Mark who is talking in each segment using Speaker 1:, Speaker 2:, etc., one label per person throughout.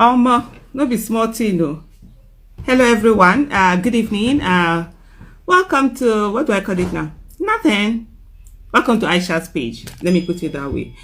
Speaker 1: No be small thing, no. Hello, everyone. Good evening. Welcome to, what do I call it now? Nothing. Welcome to Aisha's page. Let me put it that way.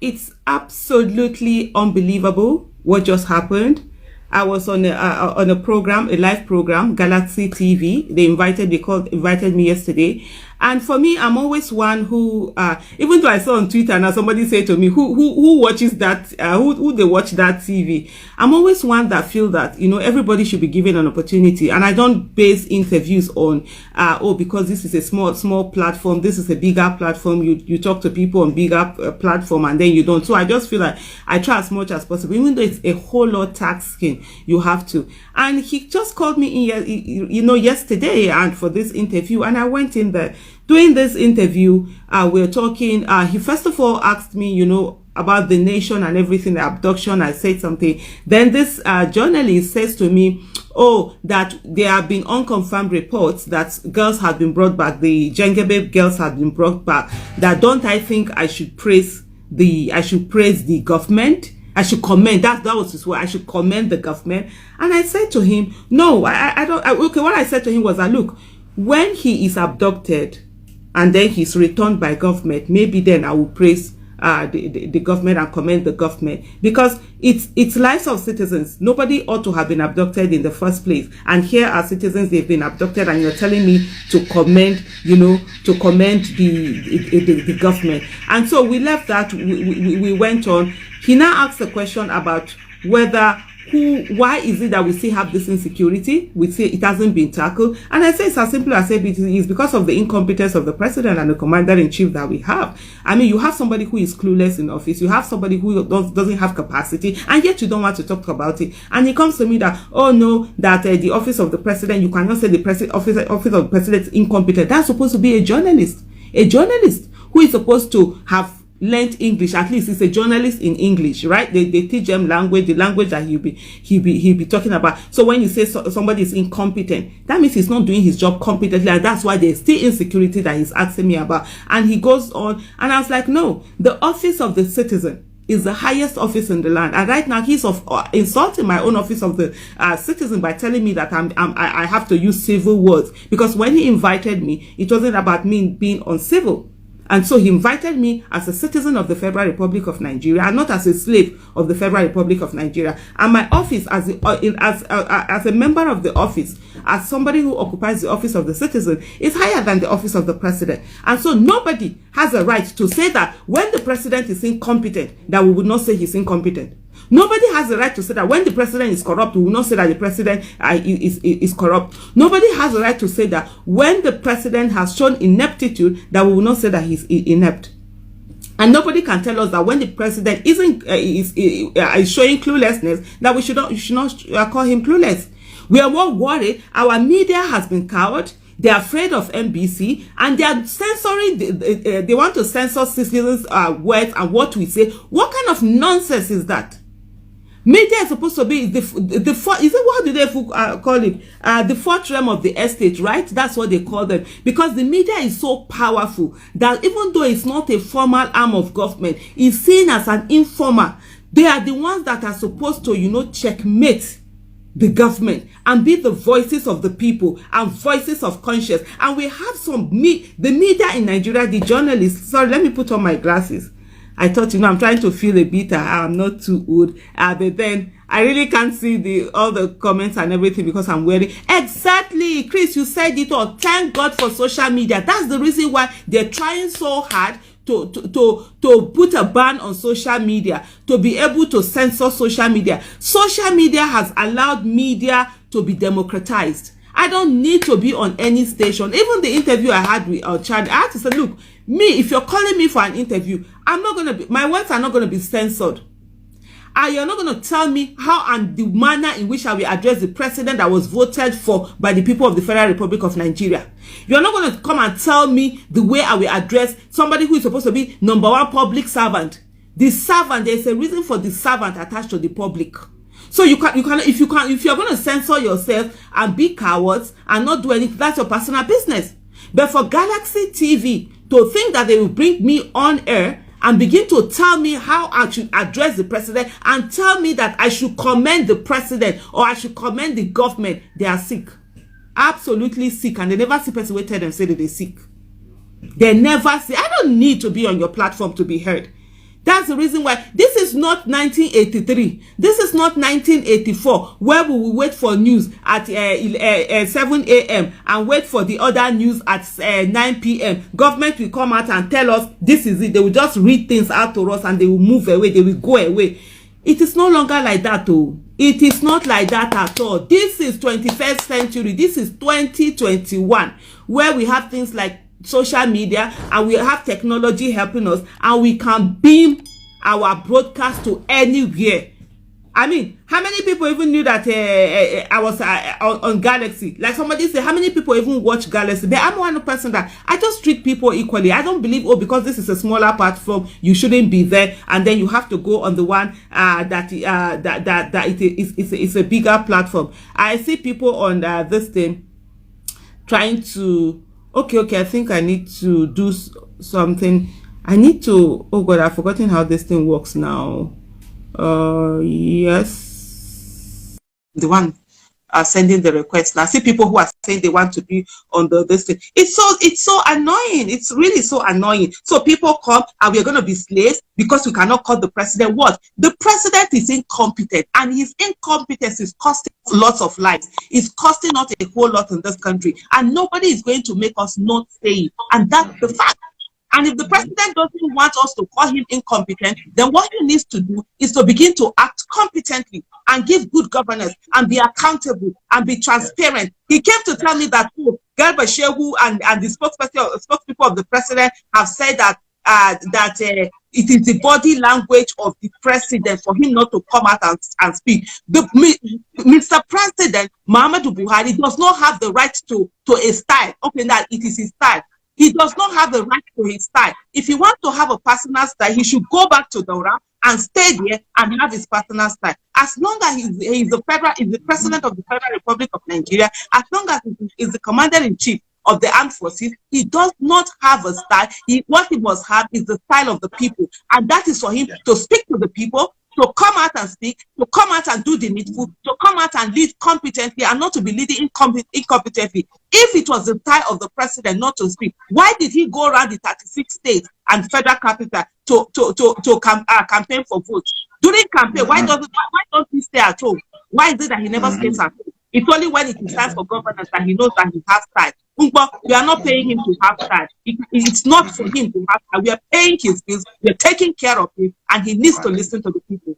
Speaker 1: It's absolutely unbelievable what just happened. I was on a program, a live program, Galaxy TV. They invited me yesterday. And for me, I'm always one who, even though I saw on Twitter now somebody say to me, who watches that, who they watch that TV? I'm always one that feel that, everybody should be given an opportunity. And I don't base interviews on, because this is a small platform. This is a bigger platform. You talk to people on bigger platform and then you don't. So I just feel like I try as much as possible, even though it's a whole lot taxing, you have to. And he just called me in, yesterday and for this interview, and I went in there. During this interview, we're talking, he first of all asked me, about the nation and everything, the abduction. I said something. Then this journalist says to me, that there have been unconfirmed reports that girls have been brought back, the Jengebe girls have been brought back. That don't I think I should praise the government? I should commend, that was his word, I should commend the government. And I said to him, no, I don't, okay, what I said to him was that, look, when he is abducted and then he's returned by government, maybe then I will praise the government and commend the government, because it's lives of citizens. Nobody ought to have been abducted in the first place. And here are citizens, they've been abducted, and you're telling me to commend, the government. And so we left that, we went on. He now asked a question about why is it that we still have this insecurity? We say it hasn't been tackled. And I say it's as simple as it is because of the incompetence of the president and the commander-in-chief that we have. I mean, you have somebody who is clueless in office. You have somebody who doesn't have capacity, and yet you don't want to talk about it. And he comes to me that, the office of the president, you cannot say the office of the president is incompetent. That's supposed to be a journalist who is supposed to have learned English. At least he's a journalist in English, right? They teach them language, the language that he'll be talking about. So when you say somebody is incompetent, that means he's not doing his job competently, and that's why there's still insecurity that he's asking me about. And he goes on, and I was like, no, the office of the citizen is the highest office in the land. And right now he's insulting my own office of the citizen by telling me that I have to use civil words, because when he invited me, it wasn't about me being uncivil. And so he invited me as a citizen of the Federal Republic of Nigeria, and not as a slave of the Federal Republic of Nigeria. And my office, as a member of the office, as somebody who occupies the office of the citizen, is higher than the office of the president. And so nobody has a right to say that when the president is incompetent, that we would not say he's incompetent. Nobody has the right to say that when the president is corrupt, we will not say that the president is corrupt. Nobody has the right to say that when the president has shown ineptitude, that we will not say that he's inept. And nobody can tell us that when the president is showing cluelessness, that we should not call him clueless. We are more worried. Our media has been cowed. They're afraid of NBC, and they are censoring. They want to censor citizens' words and what we say. What kind of nonsense is that? Media is supposed to be what do they call it? The fourth realm of the estate, right? That's what they call them. Because the media is so powerful that even though it's not a formal arm of government, it's seen as an informer. They are the ones that are supposed to, checkmate the government and be the voices of the people and voices of conscience. And we have the media in Nigeria, the journalists. Sorry, let me put on my glasses. I thought, I'm trying to feel a bit, I'm not too old. But then I really can't see all the comments and everything because I'm wearing. Exactly, Chris, you said it all. Thank God for social media. That's the reason why they're trying so hard to put a ban on social media, to be able to censor social media. Social media has allowed media to be democratized. I don't need to be on any station. Even the interview I had with Chad, I had to say, look, if you're calling me for an interview, my words are not going to be censored. And you're not going to tell me how and the manner in which I will address the president that was voted for by the people of the Federal Republic of Nigeria. You're not going to come and tell me the way I will address somebody who is supposed to be number one public servant. The servant, there's a reason for the servant attached to the public. So if you're going to censor yourself and be cowards and not do anything, that's your personal business. But for Galaxy TV to think that they will bring me on air and begin to tell me how I should address the president and tell me that I should commend the president or I should commend the government, they are sick. Absolutely sick. And they never see person who tell them say that they're sick. They never say, I don't need to be on your platform to be heard. That's the reason why this is not 1983. This is not 1984, where we will wait for news at 7 a.m. and wait for the other news at 9 p.m. Government will come out and tell us this is it. They will just read things out to us and they will move away. They will go away. It is no longer like that, though. It is not like that at all. This is 21st century. This is 2021, where we have things like social media and we have technology helping us, and we can beam our broadcast to anywhere. I mean, how many people even knew that I was on Galaxy? Like somebody said, how many people even watch Galaxy? But I'm one person that I just treat people equally. I don't believe, oh, because this is a smaller platform, you shouldn't be there, and then you have to go on the one that it's a bigger platform. I see people on this thing trying to, okay, I think I need to do something. I need to, oh God, I've forgotten how this thing works now. Yes, the one sending the request. Now I see people who are saying they want to be on this thing. It's so annoying. It's really so annoying. So people come and we're going to be slaves because we cannot call the president. What? The president is incompetent, and his incompetence is costing lots of lives. It's costing us a whole lot in this country, and nobody is going to make us not say it. And that's the fact. And if the president doesn't want us to call him incompetent, then what he needs to do is to begin to act competently and give good governance and be accountable and be transparent. He came to tell me that Garba Shehu and the spokespeople of the president have said that it is the body language of the president for him not to come out and speak. Mr. President Muhammadu Buhari does not have the right to a style. Okay, that it is his style. He does not have the right to his style. If he wants to have a personal style, he should go back to Daura and stay there and have his personal style. As long as he is the president of the Federal Republic of Nigeria, as long as he is the commander-in-chief of the armed forces, he does not have a style. What he must have is the style of the people. And that is for him to speak to the people, to come out and speak, to come out and do the needful, to come out and lead competently and not to be leading incompetently. If it was the style of the president not to speak, why did he go around the 36 states and federal capital to campaign for votes? During campaign, why don't he stay at home? Why is it that he never stays at home? It's only when it is time for governance that he knows that he has time. We are not paying him to have time. It's not for him to have time. We are paying his bills. We are taking care of him, and he needs to listen to the people.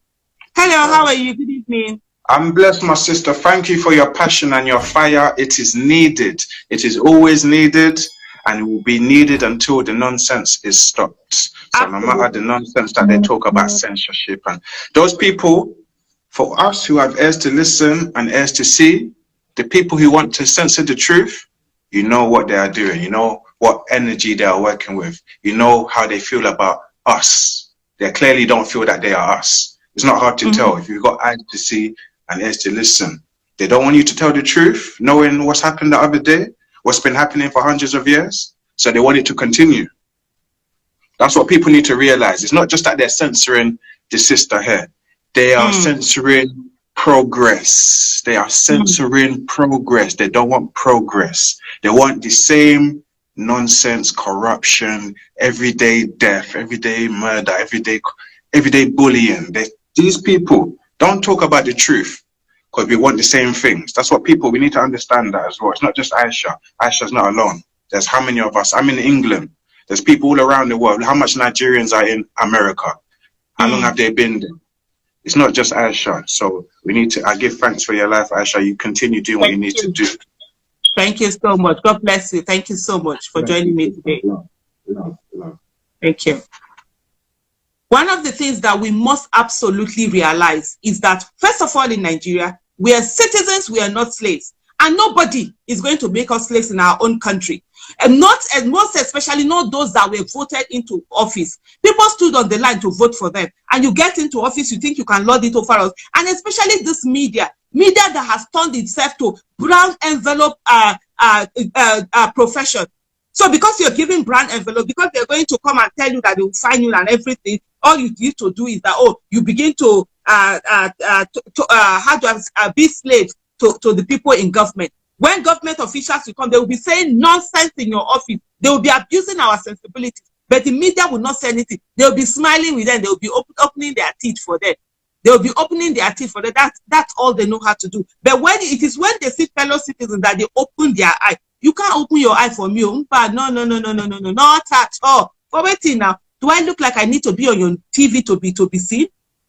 Speaker 1: Hello, how are you? Good evening.
Speaker 2: I'm blessed, my sister. Thank you for your passion and your fire. It is needed. It is always needed, and it will be needed until the nonsense is stopped. So absolutely. No matter the nonsense that they talk about censorship and those people, for us who have ears to listen and ears to see, the people who want to censor the truth, you know what they are doing. You know what energy they are working with. You know how they feel about us. They clearly don't feel that they are us. It's not hard to tell if you've got eyes to see and ears to listen. They don't want you to tell the truth, knowing what's happened the other day, what's been happening for hundreds of years. So they want it to continue. That's what people need to realize. It's not just that they're censoring the sister here. They are censoring progress. They are censoring progress. They don't want progress. They want the same nonsense, corruption, everyday death, everyday murder, everyday bullying. These people don't talk about the truth because we want the same things. That's what we need to understand that as well. It's not just Aisha. Aisha's not alone. There's how many of us? I'm in England. There's people all around the world. How much Nigerians are in America? How long have they been there? It's not just Aisha. So I give thanks for your life, Aisha. You continue doing what you need to do.
Speaker 1: Thank you so much. God bless you. Thank you so much for joining me today. Thank you. One of the things that we must absolutely realize is that, first of all, in Nigeria, we are citizens, we are not slaves. And nobody is going to make us slaves in our own country. And most especially not those that were voted into office. People stood on the line to vote for them. And you get into office, you think you can lord it over us. And especially this media that has turned itself to brown envelope profession. So because you're giving brand envelope, because they're going to come and tell you that they will sign you and everything, all you need to do is that, oh, you begin to be slaves to the people in government. When government officials will come, they will be saying nonsense in your office. They will be abusing our sensibilities. But the media will not say anything. They will be smiling with them. They will be opening their teeth for them. They will be opening their teeth for them. That's all they know how to do. But when it is when they see fellow citizens that they open their eye. You can't open your eye for me. No, not at all. For waiting now. Do I look like I need to be on your TV to be seen?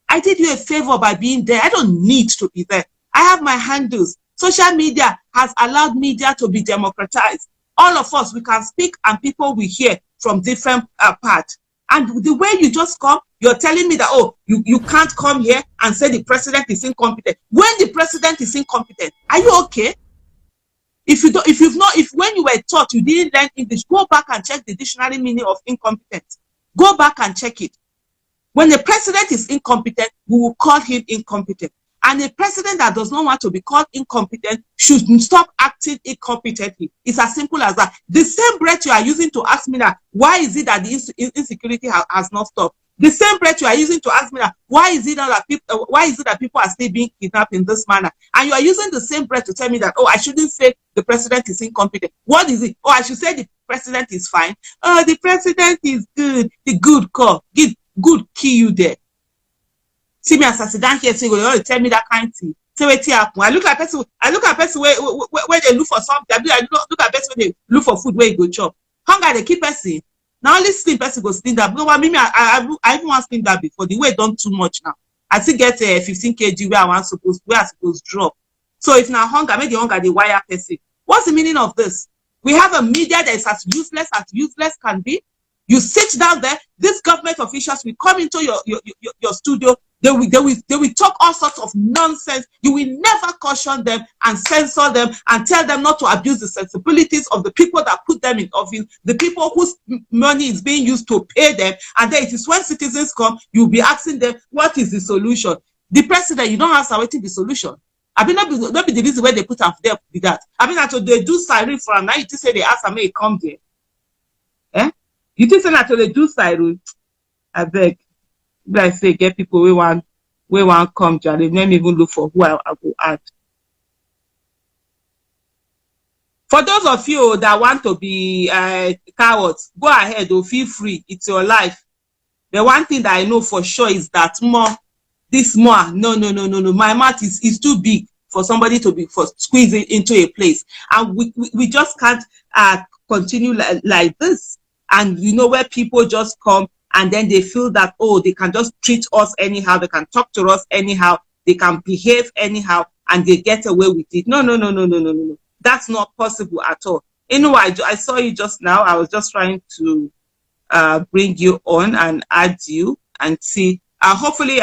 Speaker 1: I did you a favor by being there. I don't need to be there. I have my handles. Social media has allowed media to be democratized. All of us, we can speak and people will hear from different parts. And the way you just come, you're telling me that, oh, you can't come here and say the president is incompetent. When the president is incompetent, are you okay? If when you were taught you didn't learn English, go back and check the dictionary meaning of incompetence. Go back and check it. When the president is incompetent, we will call him incompetent. And a president that does not want to be called incompetent should stop acting incompetently. It's as simple as that. The same breath you are using to ask me that, why is it that the insecurity has not stopped? The same breath you are using to ask me that, why is it that people are still being kidnapped in this manner? And you are using the same breath to tell me that, oh, I shouldn't say the president is incompetent. What is it? Oh, I should say the president is fine. Oh, the president is good. The good call. Good kill you there. See me as I sit down here saying, you want to tell me that kind of thing. So wait here. I look at person where they look for something. I look at person where they look for food where you go chop. Hunger they keep person. Now only slim person go slim that. No, I mean I even want slim that before. The weight done too much now. I still get 15 kg where I supposed drop. So if now hunger, make the hunger the wire person. What's the meaning of this? We have a media that is as useless can be. You sit down there. These government officials will come into your studio. They will talk all sorts of nonsense. You will never caution them and censor them and tell them not to abuse the sensibilities of the people that put them in office, the people whose money is being used to pay them. And then it is when citizens come, you'll be asking them, what is the solution? The president, you don't answer what is the solution. I mean, not be the reason where they put up there with that. I mean, until they do siren for them, now you just say they ask me come there. Eh? You just say until they do siren, I beg. Like say get people we want come to and they never even look for who I go add. For those of you that want to be cowards, go ahead or feel free. It's your life. The one thing that I know for sure is that no. My mouth is too big for somebody to be squeezing into a place, and we just can't continue like this. And you know where people just come. And then they feel that, oh, they can just treat us anyhow. They can talk to us anyhow. They can behave anyhow. And they get away with it. No. That's not possible at all. Anyway, I saw you just now. I was just trying to bring you on and add you and see. Hopefully,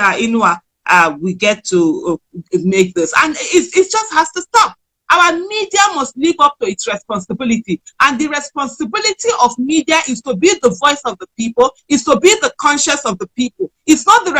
Speaker 1: we get to make this. And it just has to stop. Our media must live up to its responsibility. And the responsibility of media is to be the voice of the people, is to be the conscience of the people. It's not the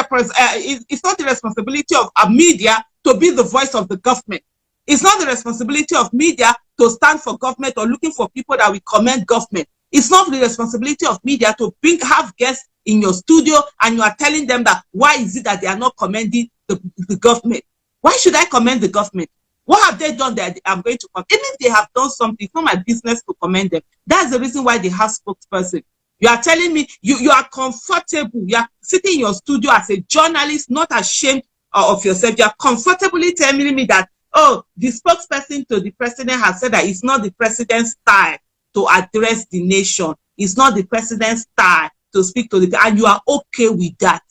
Speaker 1: responsibility of a media to be the voice of the government. It's not the responsibility of media to stand for government or looking for people that will commend government. It's not the responsibility of media to have guests in your studio and you are telling them that why is it that they are not commending the government? Why should I commend the government? What have they done that I'm going to comment? Even if they have done something, it's not my business to commend them. That's the reason why they have spokesperson. You are telling me you are comfortable. You are sitting in your studio as a journalist, not ashamed of yourself. You are comfortably telling me that, oh, the spokesperson to the president has said that it's not the president's style to address the nation. It's not the president's style to speak to the, and you are okay with that.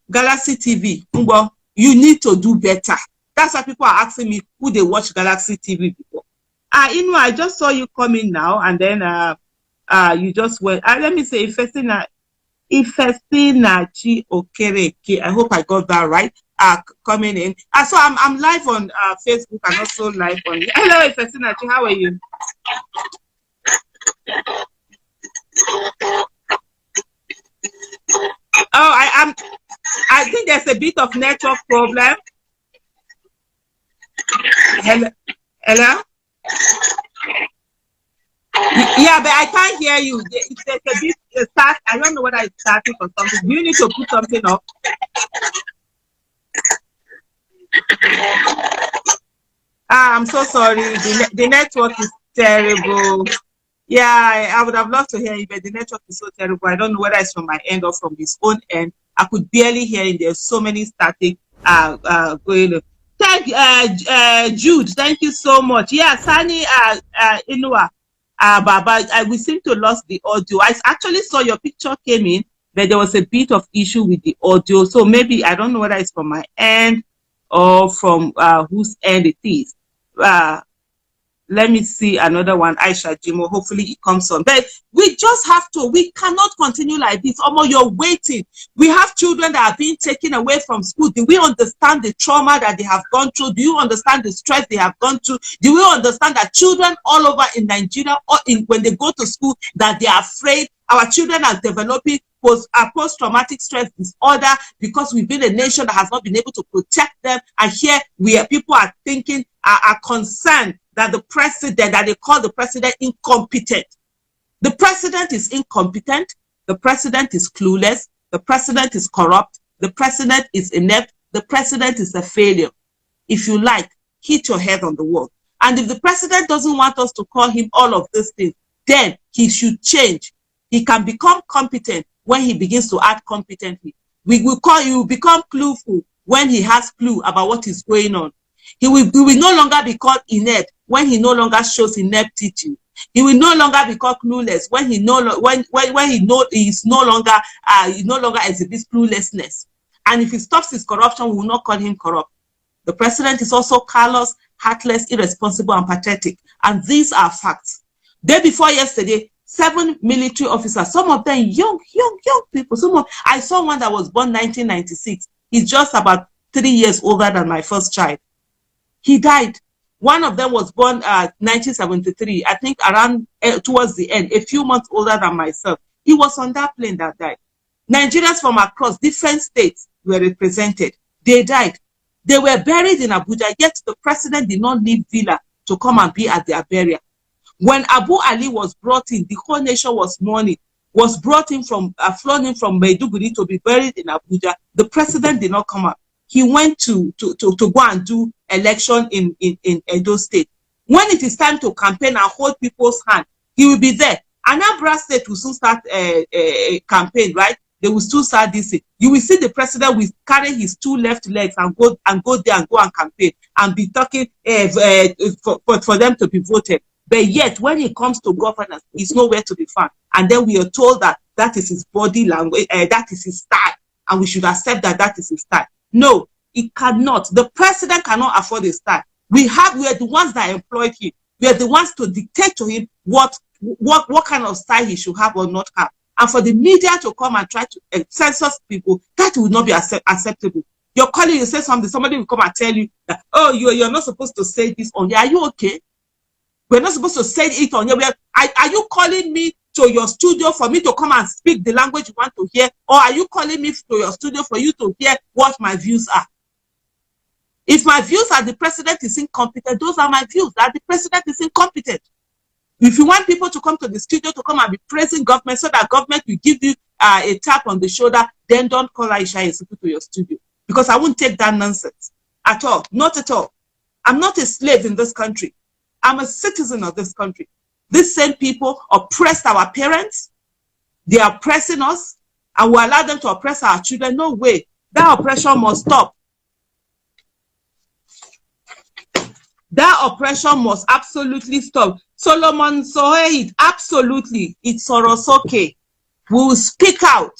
Speaker 1: Galaxy TV, well, you need to do better. That's why people are asking me who they watch Galaxy TV before. I just saw you coming now, and then you just went. Let me say, Ifesina Chi Okereke. I hope I got that right. Coming in. So I'm live on Facebook and also live on. Hello, Ifesina Chi. How are you? Oh, I think there's a bit of network problem. Hello? Yeah, but I can't hear you. It's a bit start. I don't know whether it's starting or something. Do you need to put something up? I'm so sorry. The network is terrible. Yeah, I would have loved to hear you, but the network is so terrible. I don't know whether it's from my end or from his own end. I could barely hear him. There's so many static going on. Thank Jude. Thank you so much. Yeah, Sani Inua. Baba, we seem to lost the audio. I actually saw your picture came in, but there was a bit of issue with the audio. So maybe I don't know whether it's from my end or from whose end it is. Let me see another one, Aisha Jimo. Hopefully it comes on. But we just have to, we cannot continue like this. Omo, you're waiting. We have children that are being taken away from school. Do we understand the trauma that they have gone through? Do you understand the stress they have gone through? Do we understand that children all over in Nigeria, or when they go to school, that they are afraid? Our children are developing post-traumatic stress disorder because we've been a nation that has not been able to protect them. And here people are thinking, are concerned that the president, that they call the president incompetent. The president is incompetent. The president is clueless. The president is corrupt. The president is inept. The president is a failure. If you like, hit your head on the wall. And if the president doesn't want us to call him all of these things, then he should change. He can become competent when he begins to act competently. He will become clueful when he has clue about what is going on. He will no longer be called inept when he no longer shows ineptitude. He will no longer be called clueless when he is no longer exhibits cluelessness. And if he stops his corruption, we will not call him corrupt. The president is also callous, heartless, irresponsible, and pathetic. And these are facts. Day before yesterday, 7 military officers, some of them young people. I saw one that was born 1996. He's just about 3 years older than my first child. He died. One of them was born 1973, I think around towards the end, a few months older than myself. He was on that plane that died. Nigerians from across different states were represented. They died. They were buried in Abuja, yet the president did not leave Villa to come and be at their burial. When Abu Ali was brought in, the whole nation was mourning, was brought in from, flown in from Maiduguri to be buried in Abuja. The president did not come up. He went to go and do election in Edo State. When it is time to campaign and hold people's hand, he will be there. Anambra State will soon start a campaign, right? They will still start this. You will see the president will carry his 2 left legs and go there and go and campaign and be talking for them to be voted. But yet, when it comes to governance, he's nowhere to be found. And then we are told that that is his body language, that is his style, and we should accept that that is his style. No, it cannot. The president cannot afford a style. We are the ones that employed him. We are the ones to dictate to him what kind of style he should have or not have. And for the media to come and try to censor people, that will not be acceptable. You're calling, you say something, somebody will come and tell you that, oh, you're not supposed to say this on here. Are you okay? We're not supposed to say it on here. Are you calling me to your studio for me to come and speak the language you want to hear? Or are you calling me to your studio for you to hear what my views are? If my views are the president is incompetent, those are my views, that the president is incompetent. If you want people to come to the studio to come and be praising government so that government will give you a tap on the shoulder, then don't call Aisha Yesufu to your studio. Because I won't take that nonsense at all. Not at all. I'm not a slave in this country. I'm a citizen of this country. These same people oppressed our parents. They are oppressing us, and we allow them to oppress our children. No way. That oppression must stop. That oppression must absolutely stop. Solomon Sohaid, absolutely. It's okay. We will speak out.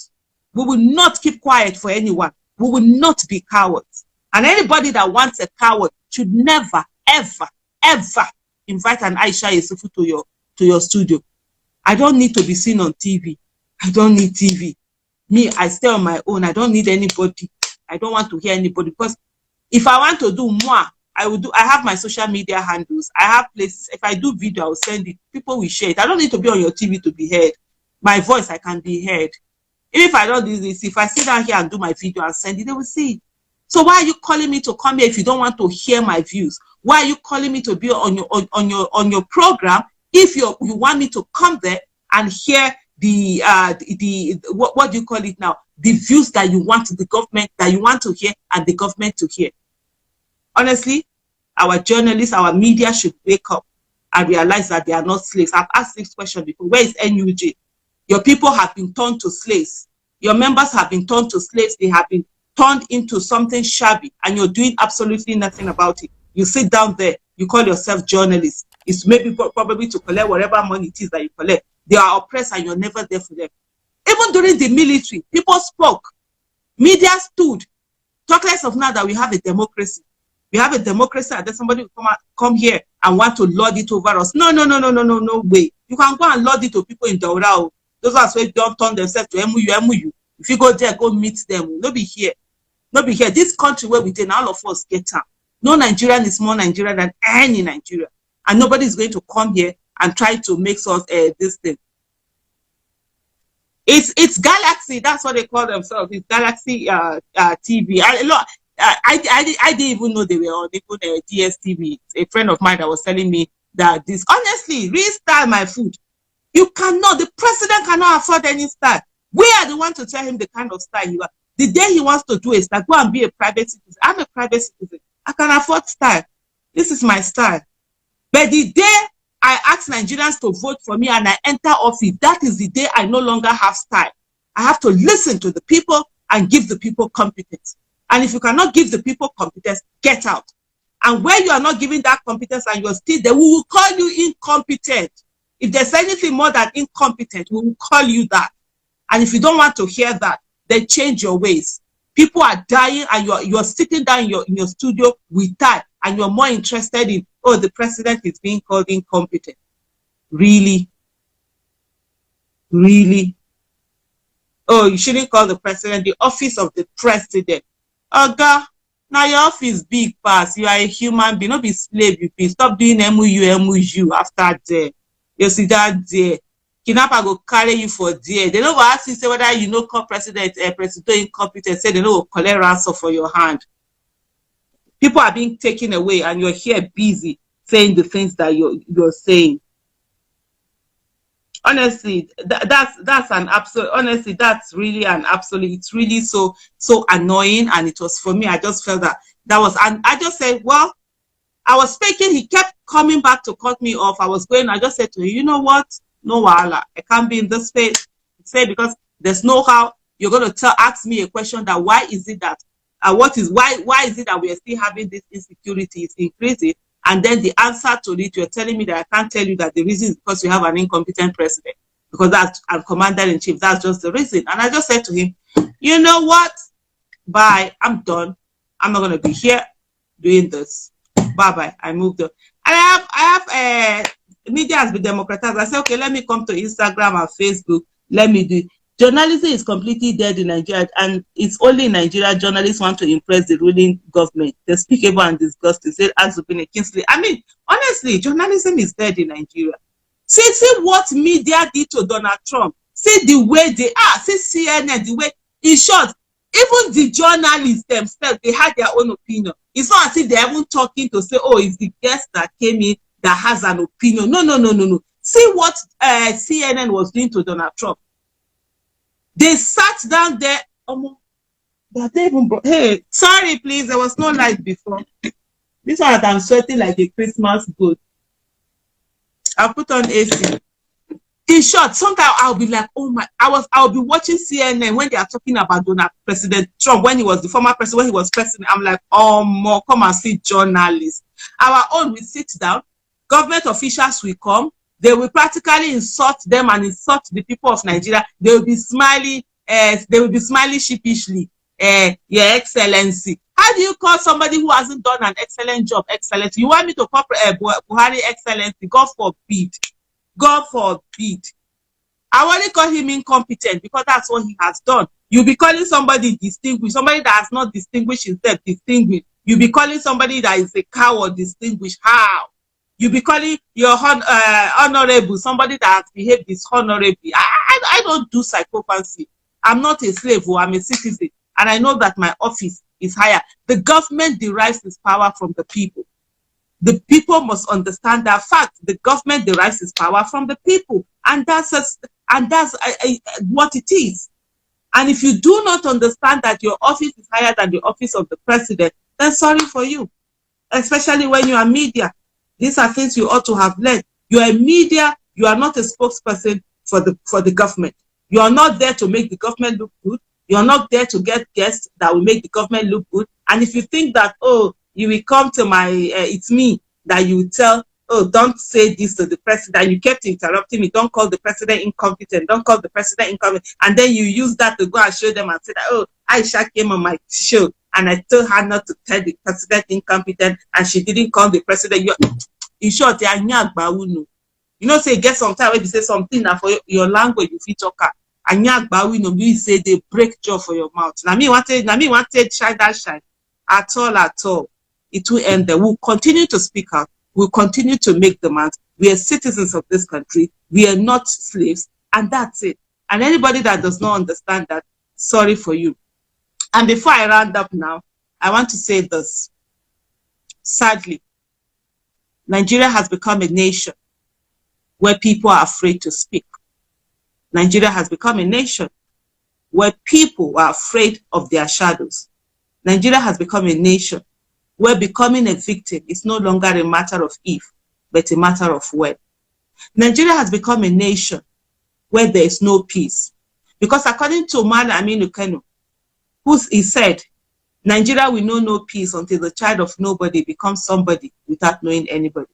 Speaker 1: We will not keep quiet for anyone. We will not be cowards. And anybody that wants a coward should never, ever, ever invite an Aisha Yesufu to your studio. I don't need to be seen on TV. I don't need TV. Me, I stay on my own. I don't need anybody. I don't want to hear anybody, because if I want to do more, I will do. I have my social media handles. I have places. If I do video, I will send it. People will share it. I don't need to be on your TV to be heard. My voice, I can be heard. Even if I don't do this, if I sit down here and do my video and send it, they will see it. So why are you calling me to come here if you don't want to hear my views? Why are you calling me to be on your program If you want me to come there and hear the what do you call it now? The views that you want the government, that you want to hear and the government to hear. Honestly, our journalists, our media should wake up and realize that they are not slaves. I've asked this question before. Where is NUJ? Your people have been turned to slaves. Your members have been turned to slaves. They have been turned into something shabby, and you're doing absolutely nothing about it. You sit down there, you call yourself journalists. It's maybe probably to collect whatever money it is that you collect. They are oppressed and you're never there for them. Even during the military, people spoke. Media stood. Talk less of now that we have a democracy. We have a democracy and then somebody will come here and want to lord it over us. No way. You can go and lord it to people in Daura. Those are who don't turn themselves to MU. If you go there, go meet them. No be here. No be here. This country where we did, all of us get down. No Nigerian is more Nigerian than any Nigerian. And nobody is going to come here and try to make us this thing. It's Galaxy. That's what they call themselves. It's Galaxy TV. I didn't even know they were on even DSTV. A friend of mine that was telling me that this, honestly, restyle my food. You cannot, the president cannot afford any style. We are the one to tell him the kind of style you are. The day he wants to do is that go and be a private citizen. I'm a private citizen. I can afford style. This is my style. But the day I ask Nigerians to vote for me and I enter office, that is the day I no longer have style. I have to listen to the people and give the people competence. And if you cannot give the people competence, get out. And where you are not giving that competence and you're still there, we will call you incompetent. If there's anything more than incompetent, we will call you that. And if you don't want to hear that, then change your ways. People are dying and you're sitting down in your studio with that and you're more interested in, oh, the president is being called incompetent. Really? Really? Oh, you shouldn't call the president the office of the president. Oh, God, now your office big pass. You are a human being, not be slave. You be. Stop doing MU after there. You see that there. Kidnapper go carry you for there. They don't go ask you say whether you know president incompetent. Say they don't go collect ransom for your hand. People are being taken away, and you're here busy saying the things that you're saying. Honestly, that's an absolute. Honestly, that's really an absolute. It's really so annoying, and it was for me. I just felt that was, and I just said, well, I was speaking. He kept coming back to cut me off. I was going. I just said to him, you know what? No wahala. I can't be in this space. Say because there's no how you're going to ask me a question that why is it that why is it that we are still having this insecurity is increasing, and then the answer to it you're telling me that I can't tell you that the reason is because you have an incompetent president, because that's I'm commander-in-chief. That's just the reason. And I just said to him, you know what? Bye. I'm done. I'm not going to be here doing this. Bye. I moved on. And I have media has been democratized. I said, okay, let me come to Instagram and Facebook. Let me do it. Journalism is completely dead in Nigeria, and it's only in Nigeria journalists want to impress the ruling government. They speak about and discuss. They say, Azubine Kingsley. I mean, honestly, journalism is dead in Nigeria. See what media did to Donald Trump. See the way they are. See CNN, the way, in short, even the journalists themselves, they had their own opinion. It's not as if they're even talking to say, oh, it's the guest that came in that has an opinion. No. See what CNN was doing to Donald Trump. They sat down there. Hey, sorry, please. There was no light before. This one that I'm sweating like a Christmas goat. I'll put on AC. In short, sometimes I'll be like, oh my, I'll be watching CNN when they are talking about President Trump, when he was the former president, when he was president. I'm like, oh, more, come and see journalists. Our own will sit down. Government officials will come. They will practically insult them and insult the people of Nigeria. They will be smiling. They will be smiling sheepishly. Your Excellency. How do you call somebody who hasn't done an excellent job Excellency? You want me to call Buhari Excellency? God forbid. God forbid. I want to call him incompetent because that's what he has done. You'll be calling somebody distinguished, somebody that has not distinguished himself distinguished. You'll be calling somebody that is a coward distinguished. How? You'll be calling your honorable, somebody that has behaved dishonorably. I don't do psychopathy. I'm not a slave, I'm a citizen. And I know that my office is higher. The government derives its power from the people. The people must understand that fact. The government derives its power from the people, and that's what it is. And if you do not understand that your office is higher than the office of the president, then sorry for you. Especially when you are media. These are things you ought to have learned. You are a media, you are not a spokesperson for the government. You are not there to make the government look good. You are not there to get guests that will make the government look good. And if you think that, oh, you will come to my, it's me, that you will tell, oh, don't say this to the president. You kept interrupting me. Don't call the president incompetent. Don't call the president incompetent. And then you use that to go and show them and say that, oh, Aisha came on my show and I told her not to tell the president incompetent and she didn't call the president. In short, you know, say, get some time when you say something that for your language, you feel talk. And you say they break jaw for your mouth. Now me wanted shine that shine. At all. It will end there. We'll continue to speak out. We'll continue to make demands. We are citizens of this country. We are not slaves. And that's it. And anybody that does not understand that, sorry for you. And before I round up now, I want to say this. Sadly, Nigeria has become a nation where people are afraid to speak. Nigeria has become a nation where people are afraid of their shadows. Nigeria has become a nation where becoming a victim is no longer a matter of if, but a matter of when. Nigeria has become a nation where there is no peace. Because according to Mala Aminu Kano, he said, Nigeria will know no peace until the child of nobody becomes somebody without knowing anybody.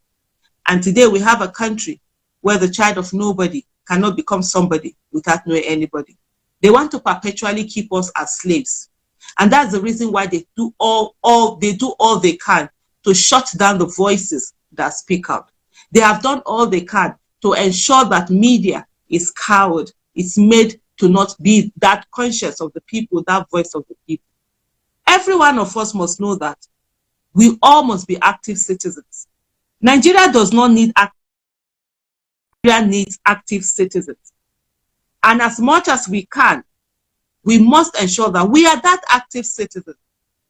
Speaker 1: And today we have a country where the child of nobody cannot become somebody without knowing anybody. They want to perpetually keep us as slaves. And that's the reason why they do all they can to shut down the voices that speak out. They have done all they can to ensure that media is cowed. It's made to not be that conscious of the people, that voice of the people. Every one of us must know that we all must be active citizens. Nigeria does not need Nigeria needs active citizens. And as much as we can, we must ensure that we are that active citizen.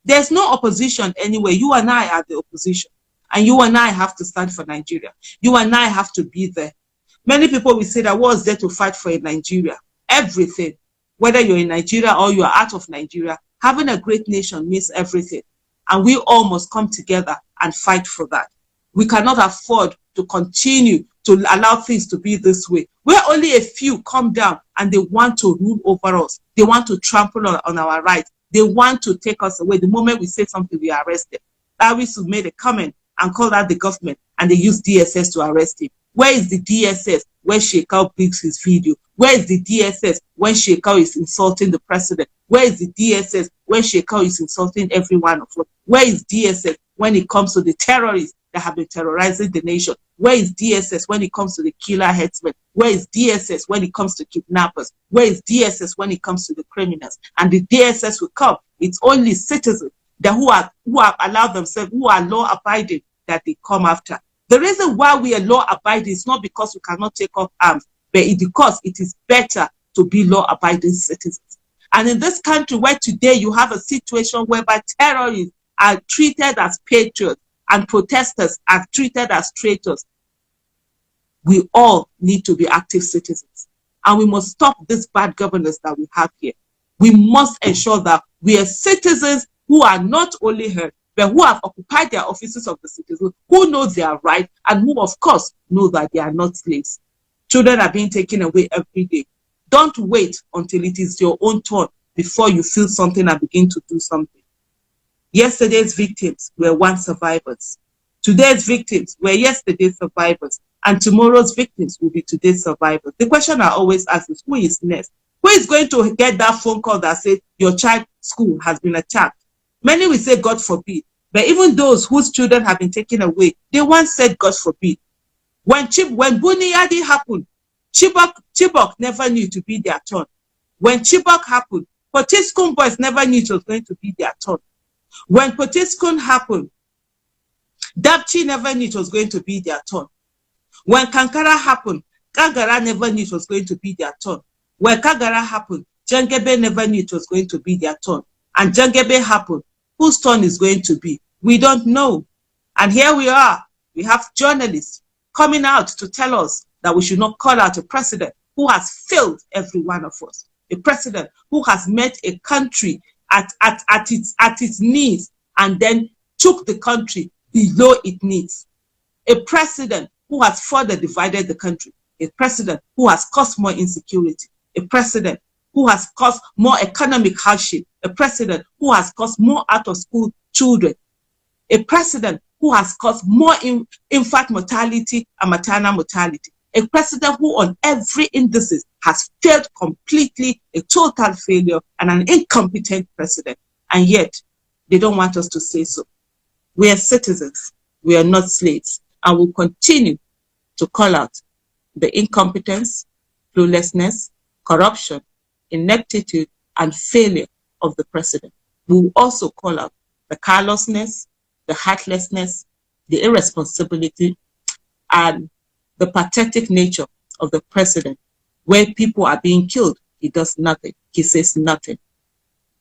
Speaker 1: There's no opposition anywhere. You and I are the opposition. And you and I have to stand for Nigeria. You and I have to be there. Many people will say that what's there to fight for in Nigeria? Everything. Whether you're in Nigeria or you're out of Nigeria, having a great nation means everything. And we all must come together and fight for that. We cannot afford to continue to allow things to be this way, where only a few come down and they want to rule over us. They want to trample on our rights. They want to take us away. The moment we say something, we are arrested. Dawisu made a comment and called out the government, and they used DSS to arrest him. Where is the DSS when Shekau brings his video? Where is the DSS when Shekau is insulting the president? Where is the DSS when Shekau is insulting every one of us? Where is DSS when it comes to the terrorists that have been terrorizing the nation? Where is DSS when it comes to the killer headsmen? Where is DSS when it comes to kidnappers? Where is DSS when it comes to the criminals? And the DSS will come. It's only citizens that who have allowed themselves, who are law-abiding, that they come after. The reason why we are law-abiding is not because we cannot take up arms, but it's because it is better to be law-abiding citizens. And in this country where today you have a situation whereby terrorists are treated as patriots and protesters are treated as traitors, we all need to be active citizens. And we must stop this bad governance that we have here. We must ensure that we are citizens who are not only heard, but who have occupied their offices of the citizens, who know their rights, and who, of course, know that they are not slaves. Children are being taken away every day. Don't wait until it is your own turn before you feel something and begin to do something. Yesterday's victims were once survivors. Today's victims were yesterday's survivors. And tomorrow's victims will be today's survivors. The question I always ask is, who is next? Who is going to get that phone call that says your child's school has been attacked? Many will say, God forbid. But even those whose children have been taken away, they once said, God forbid. When Buhari happened, Chibok never knew to be their turn. When Chibok happened, Potiskum boys never knew it was going to be their turn. When Potiskum happened, Dabchi never knew it was going to be their turn. When Kankara happened, Kagara never knew it was going to be their turn. When Kagara happened, Jangebe never knew it was going to be their turn. And Jangebe happened. Whose turn is going to be? We don't know. And here we are. We have journalists coming out to tell us that we should not call out a president who has failed every one of us. A president who has met a country at its knees and then took the country below its needs. A president who has further divided the country. A president who has caused more insecurity. A president who has caused more economic hardship. A president who has caused more out-of-school children. A president who has caused more infant mortality and maternal mortality. A president who on every indices has failed completely, a total failure, and an incompetent president. And yet, they don't want us to say so. We are citizens. We are not slaves. And we'll continue to call out the incompetence, cluelessness, corruption, ineptitude, and failure of the president. We will also call out the carelessness, the heartlessness, the irresponsibility, and the pathetic nature of the president, where people are being killed. He does nothing. He says nothing.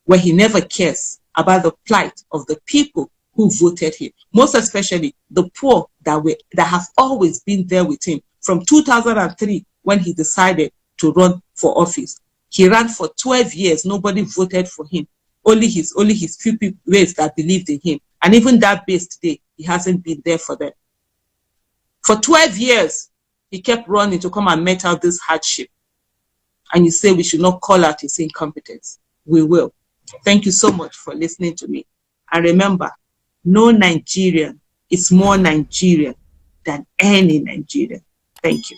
Speaker 1: Where he never cares about the plight of the people who voted him, most especially the poor that have always been there with him from 2003 when he decided to run for office. He ran for 12 years. Nobody voted for him. Only his few people that believed in him. And even that base today, he hasn't been there for them. For 12 years, he kept running to come and met out this hardship. And you say we should not call out his incompetence. We will. Thank you so much for listening to me. And remember, no Nigerian is more Nigerian than any Nigerian. Thank you.